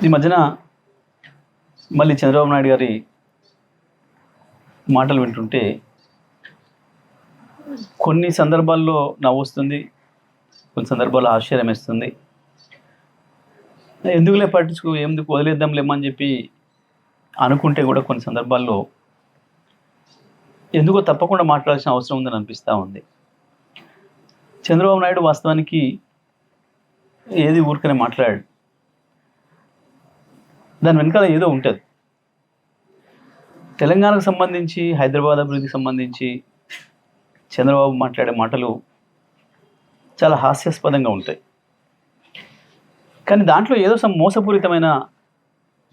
ఈ మధ్యన మళ్ళీ చంద్రబాబు నాయుడు గారి మాటలు వింటుంటే కొన్ని సందర్భాల్లో నవ్వొస్తుంది, కొన్ని సందర్భాల్లో ఆశ్చర్యం వేస్తుంది. ఎందుకులే ఎందుకు వదిలేద్దాంలేమని చెప్పి అనుకుంటే కూడా కొన్ని సందర్భాల్లో ఎందుకో తప్పకుండా మాట్లాడాల్సిన అవసరం ఉందని అనిపిస్తూ ఉంది. చంద్రబాబు నాయుడు వాస్తవానికి ఏది ఊరికనే మాట్లాడాడు, దాని వెనకాల ఏదో ఉంటుంది. తెలంగాణకు సంబంధించి, హైదరాబాద్ అభివృద్ధికి సంబంధించి చంద్రబాబు మాట్లాడే మాటలు చాలా హాస్యాస్పదంగా ఉంటాయి. కానీ దాంట్లో ఏదో మోసపూరితమైన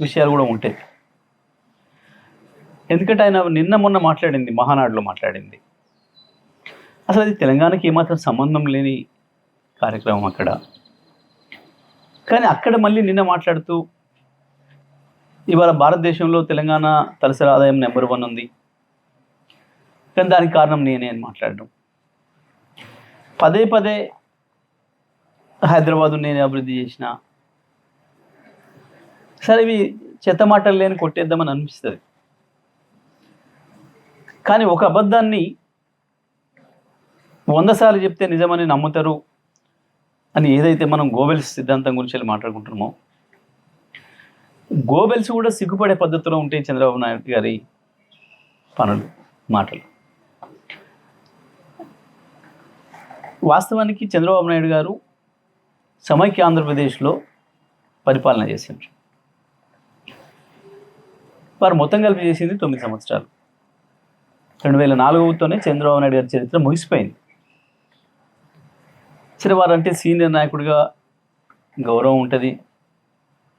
విషయాలు కూడా ఉంటాయి. ఎందుకంటే ఆయన నిన్న మొన్న మాట్లాడింది, మహానాడులో మాట్లాడింది, అసలు అది తెలంగాణకి ఏమాత్రం సంబంధం లేని కార్యక్రమం అక్కడ. కానీ అక్కడ మళ్ళీ నిన్న మాట్లాడుతూ ఇవాళ భారతదేశంలో తెలంగాణ తలసరి ఆదాయం నెంబర్ 1 ఉంది, కానీ దానికి కారణం నేనే అని మాట్లాడడం, పదే పదే హైదరాబాదు నేనే అభివృద్ధి చేసిన. సరే, ఇవి చెత్త మాటలు లేని కొట్టేద్దామని అనిపిస్తుంది. కానీ ఒక అబద్ధాన్ని 100 సార్లు చెప్తే నిజమని నమ్ముతారు అని ఏదైతే మనం గోబెల్స్ సిద్ధాంతం గురించి మాట్లాడుకుంటున్నామో, గోబెల్స్ కూడా సిగ్గుపడే పద్ధతిలో ఉంటాయి చంద్రబాబు నాయుడు గారి పనులు, మాటలు. వాస్తవానికి చంద్రబాబు నాయుడు గారు సమైక్య ఆంధ్రప్రదేశ్లో పరిపాలన చేసిండ్రు. వారు మొత్తం కలిపి చేసింది 9 సంవత్సరాలు. 2004తోనే చంద్రబాబు నాయుడు గారి చరిత్ర ముగిసిపోయింది. సరే, వారంటే సీనియర్ నాయకుడిగా గౌరవం ఉంటుంది,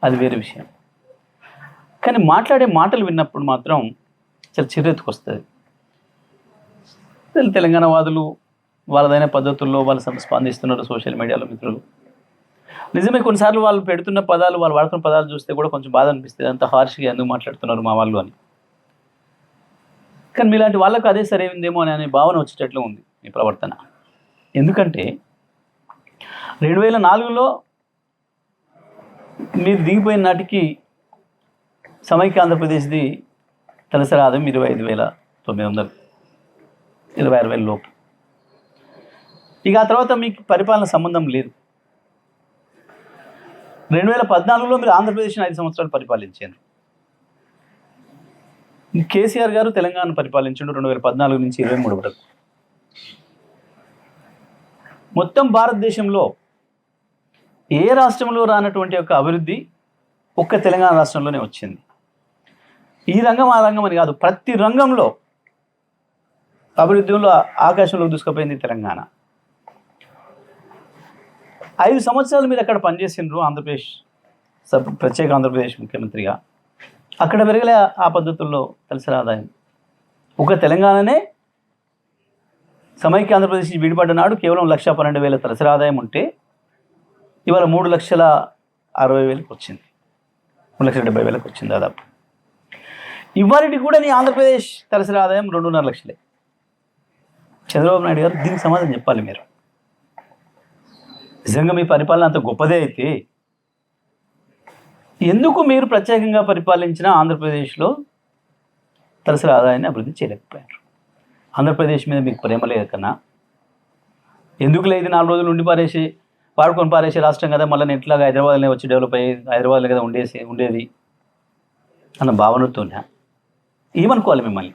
అది వేరే విషయం. కానీ మాట్లాడే మాటలు విన్నప్పుడు మాత్రం చాలా చిరెత్తుకొస్తుంది. తెలంగాణ వాదులు వాళ్ళదైన పద్ధతుల్లో వాళ్ళు స్పందిస్తున్నారు సోషల్ మీడియాలో. మిత్రులు, నిజమే, కొన్నిసార్లు వాళ్ళు పెడుతున్న పదాలు, వాళ్ళు వాడుతున్న పదాలు చూస్తే కూడా కొంచెం బాధ అనిపిస్తుంది, అంత హార్ష్గా ఎందుకు మాట్లాడుతున్నారు మా వాళ్ళు అని. కానీ మీలాంటి వాళ్ళకు అదే సరైందేమో అనే భావన వచ్చేటట్లు ఉంది మీ ప్రవర్తన. ఎందుకంటే 2004లో మీరు దిగిపోయిన నాటికి సమైక్య ఆంధ్రప్రదేశ్ది తలసరి ఆదాయం 25,900, 26,000 లోపు. ఇక ఆ తర్వాత మీకు పరిపాలన సంబంధం లేదు. 2014లో మీరు ఆంధ్రప్రదేశ్ని 5 సంవత్సరాలు పరిపాలించారు. కేసీఆర్ గారు తెలంగాణ పరిపాలించారు 2014 నుంచి 23 వరకు. మొత్తం భారతదేశంలో ఏ రాష్ట్రంలో రానటువంటి ఒక అభివృద్ధి ఒక్క తెలంగాణ రాష్ట్రంలోనే వచ్చింది. ఈ రంగం ఆ రంగం అని కాదు, ప్రతి రంగంలో అభివృద్ధిలో ఆకాశంలో దూసుకుపోయింది తెలంగాణ. 5 సంవత్సరాలు మీరు అక్కడ పనిచేసిండ్రు ఆంధ్రప్రదేశ్ ప్రత్యేక ఆంధ్రప్రదేశ్ ముఖ్యమంత్రిగా. అక్కడ పెరగలే ఆ పద్ధతుల్లో తలసరి ఆదాయం. ఒక తెలంగాణనే సమైక్య ఆంధ్రప్రదేశ్ విడిపడ్డ నాడు కేవలం 1,12,000 తలసరి ఆదాయం ఉంటే ఇవాళ 3,60,60,000 వచ్చింది, 3,70,000 వచ్చింది దాదాపు. ఇవాళకి కూడా నీ ఆంధ్రప్రదేశ్ తలసరి ఆదాయం 2.5 లక్షలే. చంద్రబాబు నాయుడు గారు దీనికి సమాధానం చెప్పాలి. మీరు నిజంగా మీ పరిపాలన అంత గొప్పదే అయితే ఎందుకు మీరు ప్రత్యేకంగా పరిపాలించిన ఆంధ్రప్రదేశ్లో తలసరి ఆదాయాన్ని అభివృద్ధి చేయలేకపోయారు? ఆంధ్రప్రదేశ్ మీద మీకు ప్రేమ లేకన్నా, ఎందుకు లేదు 4 రోజులు ఉండి వాడుకొని పారేసే రాష్ట్రం కదా, మళ్ళీ ఎట్లాగా హైదరాబాద్లోనే వచ్చి డెవలప్ అయ్యి హైదరాబాద్లో కదా ఉండేది అన్న భావనతోనే ఏమనుకోవాలి మిమ్మల్ని?